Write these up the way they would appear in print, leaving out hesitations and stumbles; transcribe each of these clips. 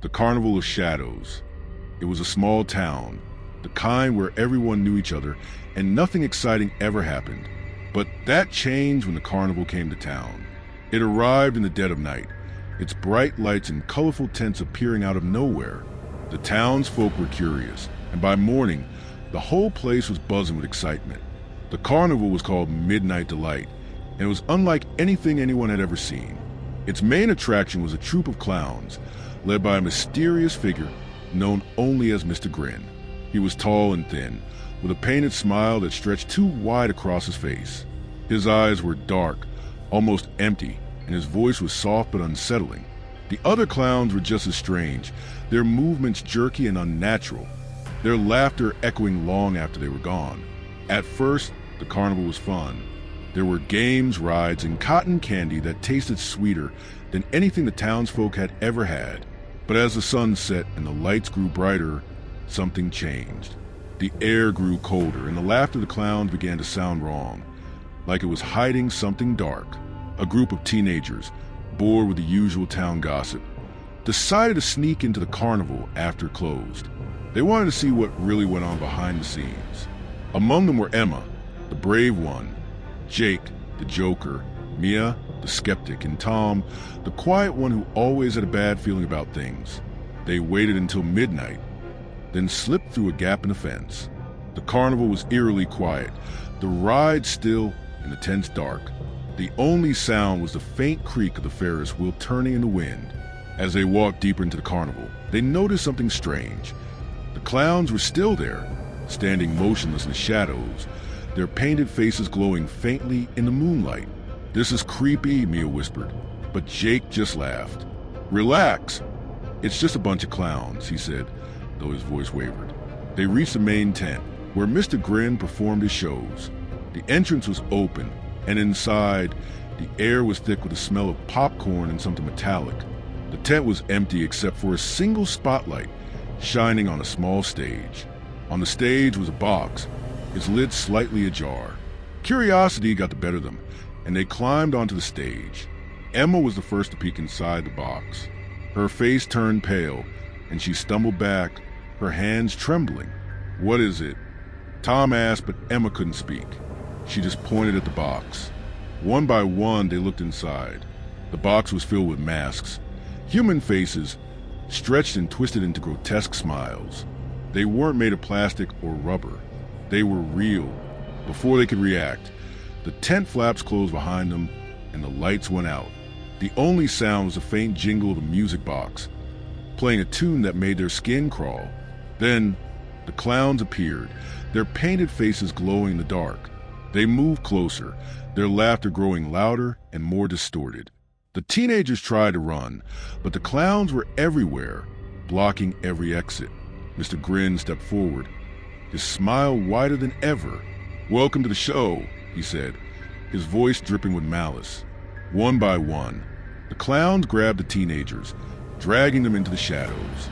The Carnival of Shadows. It was a small town, the kind where everyone knew each other and nothing exciting ever happened. But that changed when the carnival came to town. It arrived in the dead of night, its bright lights and colorful tents appearing out of nowhere. The townsfolk were curious, and by morning, the whole place was buzzing with excitement. The carnival was called Midnight Delight, and it was unlike anything anyone had ever seen. Its main attraction was a troupe of clowns, led by a mysterious figure known only as Mr. Grin. He was tall and thin, with a painted smile that stretched too wide across his face. His eyes were dark, almost empty, and his voice was soft but unsettling. The other clowns were just as strange, their movements jerky and unnatural, their laughter echoing long after they were gone. At first, the carnival was fun. There were games, rides, and cotton candy that tasted sweeter than anything the townsfolk had ever had. But as the sun set and the lights grew brighter, something changed. The air grew colder, and the laughter of the clowns began to sound wrong, like it was hiding something dark. A group of teenagers, bored with the usual town gossip, decided to sneak into the carnival after it closed. They wanted to see what really went on behind the scenes. Among them were Emma, the brave one, Jake, the joker, Mia, the skeptic, and Tom, the quiet one who always had a bad feeling about things. They waited until midnight, then slipped through a gap in the fence. The carnival was eerily quiet, the ride still, and the tents dark. The only sound was the faint creak of the Ferris wheel turning in the wind. As they walked deeper into the carnival, they noticed something strange. The clowns were still there, standing motionless in the shadows, their painted faces glowing faintly in the moonlight. "This is creepy," Mia whispered, but Jake just laughed. "Relax. It's just a bunch of clowns," he said, though his voice wavered. They reached the main tent, where Mr. Grin performed his shows. The entrance was open, and inside, the air was thick with the smell of popcorn and something metallic. The tent was empty except for a single spotlight shining on a small stage. On the stage was a box, its lid slightly ajar. Curiosity got the better of them, and they climbed onto the stage. Emma was the first to peek inside the box. Her face turned pale, and she stumbled back, her hands trembling. "What is it?" Tom asked, but Emma couldn't speak. She just pointed at the box. One by one, they looked inside. The box was filled with masks, human faces, stretched and twisted into grotesque smiles. They weren't made of plastic or rubber. They were real. Before they could react, the tent flaps closed behind them, and the lights went out. The only sound was the faint jingle of a music box, playing a tune that made their skin crawl. Then, the clowns appeared, their painted faces glowing in the dark. They moved closer, their laughter growing louder and more distorted. The teenagers tried to run, but the clowns were everywhere, blocking every exit. Mr. Grin stepped forward, his smile wider than ever. "Welcome to the show," he said, his voice dripping with malice. One by one, the clowns grabbed the teenagers, dragging them into the shadows.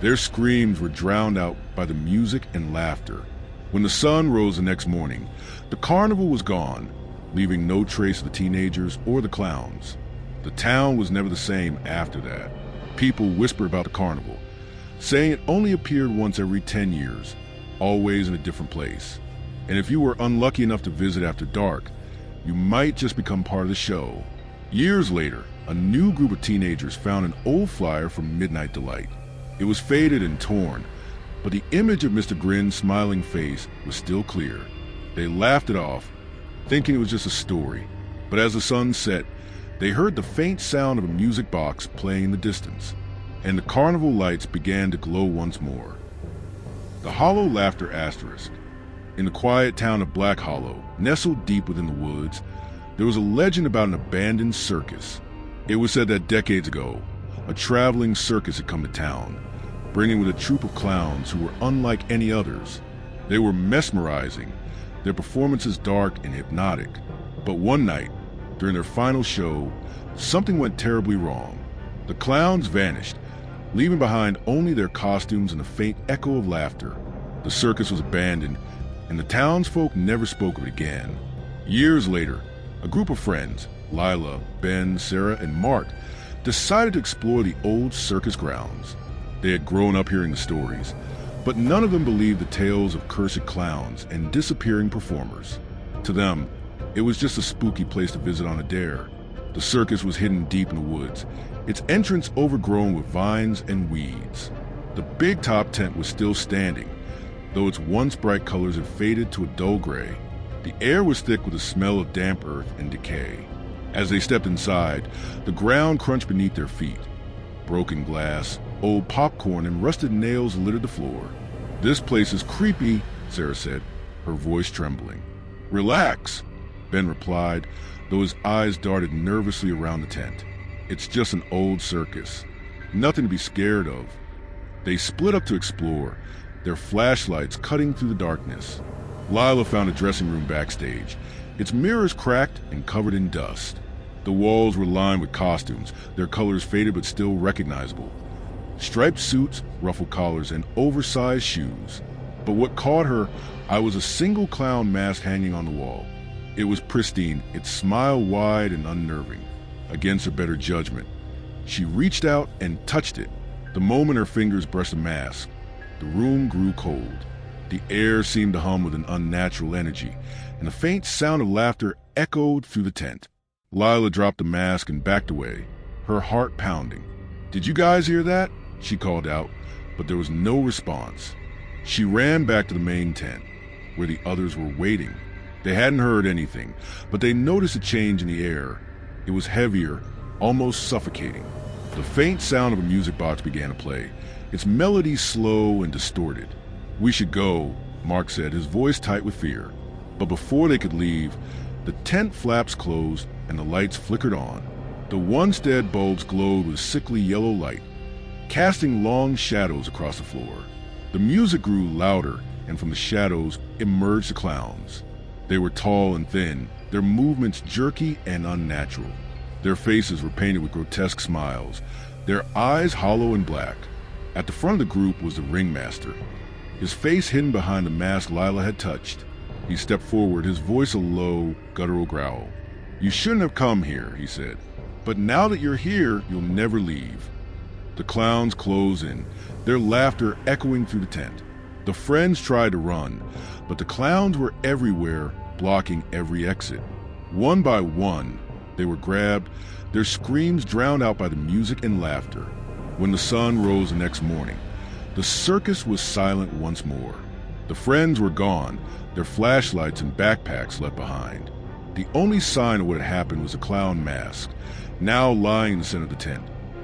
Their screams were drowned out by the music and laughter. When the sun rose the next morning, the carnival was gone, leaving no trace of the teenagers or the clowns. The town was never the same after that. People whispered about the carnival, saying it only appeared once every 10 years, always in a different place. And if you were unlucky enough to visit after dark, you might just become part of the show. Years later, a new group of teenagers found an old flyer from Midnight Delight. It was faded and torn, but the image of Mr. Grin's smiling face was still clear. They laughed it off, thinking it was just a story. But as the sun set, they heard the faint sound of a music box playing in the distance, and the carnival lights began to glow once more. The Hollow Laughter Asterisk. In the quiet town of Black Hollow, nestled deep within the woods, there was a legend about an abandoned circus. It was said that decades ago, a traveling circus had come to town, bringing with a troupe of clowns who were unlike any others. They were mesmerizing, their performances dark and hypnotic. But one night, during their final show, something went terribly wrong. The clowns vanished, leaving behind only their costumes and a faint echo of laughter. The circus was abandoned, and the townsfolk never spoke of it again. Years later, a group of friends, Lila, Ben, Sarah, and Mark, decided to explore the old circus grounds. They had grown up hearing the stories, but none of them believed the tales of cursed clowns and disappearing performers. To them, it was just a spooky place to visit on a dare. The circus was hidden deep in the woods, its entrance overgrown with vines and weeds. The big top tent was still standing, though its once bright colors had faded to a dull gray. The air was thick with the smell of damp earth and decay. As they stepped inside, the ground crunched beneath their feet. Broken glass, old popcorn, and rusted nails littered the floor. "This place is creepy," Sarah said, her voice trembling. "Relax," Ben replied, though his eyes darted nervously around the tent. "It's just an old circus. Nothing to be scared of." They split up to explore, their flashlights cutting through the darkness. Lila found a dressing room backstage, its mirrors cracked and covered in dust. The walls were lined with costumes, their colors faded but still recognizable. Striped suits, ruffled collars, and oversized shoes. But what caught her eye was a single clown mask hanging on the wall. It was pristine, its smile wide and unnerving. Against her better judgment, she reached out and touched it. The moment her fingers brushed the mask, the room grew cold. The air seemed to hum with an unnatural energy, and a faint sound of laughter echoed through the tent. Lila dropped the mask and backed away, her heart pounding. "Did you guys hear that?" she called out, but there was no response. She ran back to the main tent, where the others were waiting. They hadn't heard anything, but they noticed a change in the air. It was heavier, almost suffocating. The faint sound of a music box began to play, its melody slow and distorted. "We should go," Mark said, his voice tight with fear. But before they could leave, the tent flaps closed and the lights flickered on. The once dead bulbs glowed with sickly yellow light, casting long shadows across the floor. The music grew louder, and from the shadows emerged the clowns. They were tall and thin, their movements jerky and unnatural. Their faces were painted with grotesque smiles, their eyes hollow and black. At the front of the group was the ringmaster, his face hidden behind the mask Lila had touched. He stepped forward, his voice a low, guttural growl. "You shouldn't have come here," he said. "But now that you're here, you'll never leave." The clowns closed in, their laughter echoing through the tent. The friends tried to run, but the clowns were everywhere, blocking every exit. One by one, they were grabbed, their screams drowned out by the music and laughter. When the sun rose the next morning, the circus was silent once more. The friends were gone, their flashlights and backpacks left behind. The only sign of what had happened was a clown mask, now lying in the center of the tent,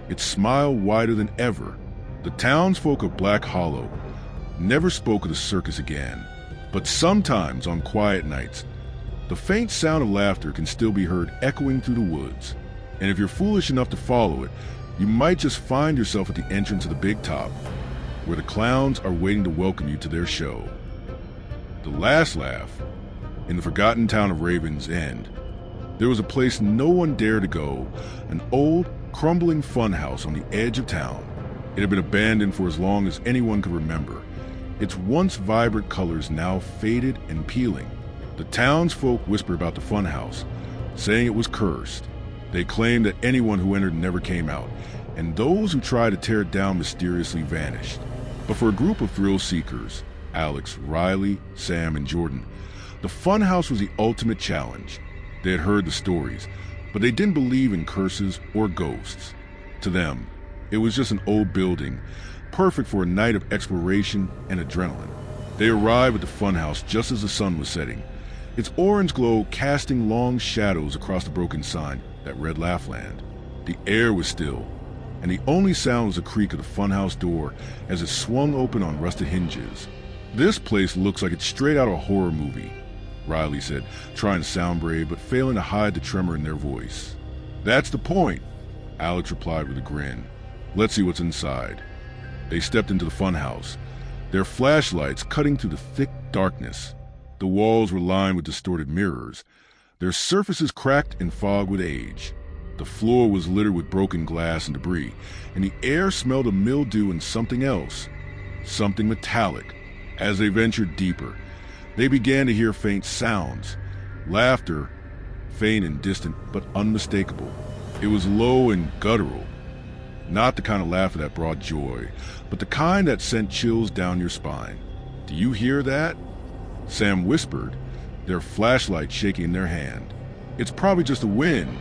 its smile wider than ever. The townsfolk of Black Hollow never spoke of the circus again, but sometimes on quiet nights, the faint sound of laughter can still be heard echoing through the woods. And if you're foolish enough to follow it, you might just find yourself at the entrance of the Big Top, where the clowns are waiting to welcome you to their show. The last laugh, in the forgotten town of Raven's End, there was a place no one dared to go, an old, crumbling funhouse on the edge of town. It had been abandoned for as long as anyone could remember, its once vibrant colors now faded and peeling. The townsfolk whispered about the funhouse, saying it was cursed. They claimed that anyone who entered never came out, and those who tried to tear it down mysteriously vanished. But for a group of thrill seekers, Alex, Riley, Sam, and Jordan, the funhouse was the ultimate challenge. They had heard the stories, but they didn't believe in curses or ghosts. To them, it was just an old building, perfect for a night of exploration and adrenaline. They arrived at the funhouse just as the sun was setting, its orange glow casting long shadows across the broken sign that read Laughland. The air was still, and the only sound was the creak of the funhouse door as it swung open on rusted hinges. "This place looks like it's straight out of a horror movie," Riley said, trying to sound brave but failing to hide the tremor in their voice. "That's the point," Alex replied with a grin. "Let's see what's inside." They stepped into the funhouse, their flashlights cutting through the thick darkness. The walls were lined with distorted mirrors, their surfaces cracked and fogged with age. The floor was littered with broken glass and debris, and the air smelled of mildew and something else, something metallic. As they ventured deeper, they began to hear faint sounds, laughter, faint and distant but unmistakable. It was low and guttural, Not the kind of laughter that brought joy, but the kind that sent chills down your spine. "Do you hear that?" Sam whispered, their flashlight shaking in their hand. "It's probably just the wind,"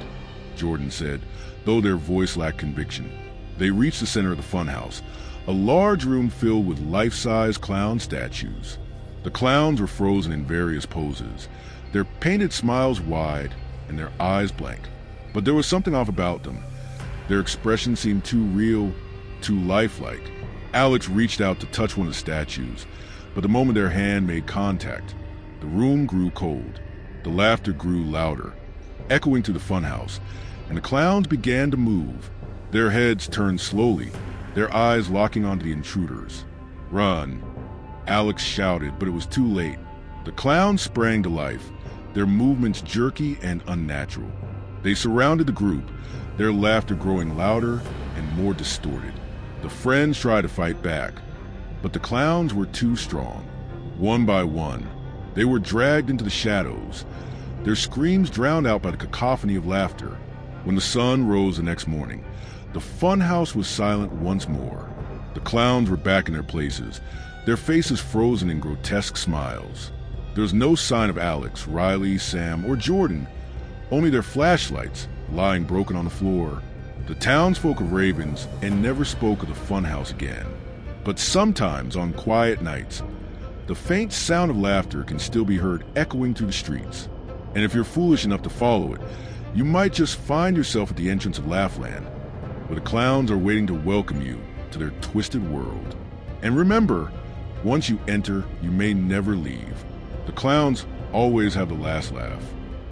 Jordan said, though their voice lacked conviction. They reached the center of the funhouse, a large room filled with life-size clown statues. The clowns were frozen in various poses, their painted smiles wide and their eyes blank. But there was something off about them. Their expression seemed too real, too lifelike. Alex reached out to touch one of the statues, but the moment their hand made contact, the room grew cold. The laughter grew louder, echoing through the funhouse, and the clowns began to move. Their heads turned slowly, their eyes locking onto the intruders. "Run," Alex shouted, but it was too late. The clowns sprang to life, their movements jerky and unnatural. They surrounded the group, their laughter growing louder and more distorted. The friends tried to fight back, but the clowns were too strong. One by one, they were dragged into the shadows, their screams drowned out by the cacophony of laughter. When the sun rose the next morning, the funhouse was silent once more. The clowns were back in their places, their faces frozen in grotesque smiles. There was no sign of Alex, Riley, Sam, or Jordan, only their flashlights lying broken on the floor. The townsfolk of Ravens and never spoke of the funhouse again. But sometimes on quiet nights, the faint sound of laughter can still be heard echoing through the streets. And if you're foolish enough to follow it, you might just find yourself at the entrance of Laughland, where the clowns are waiting to welcome you to their twisted world. And remember, once you enter, you may never leave. The clowns always have the last laugh.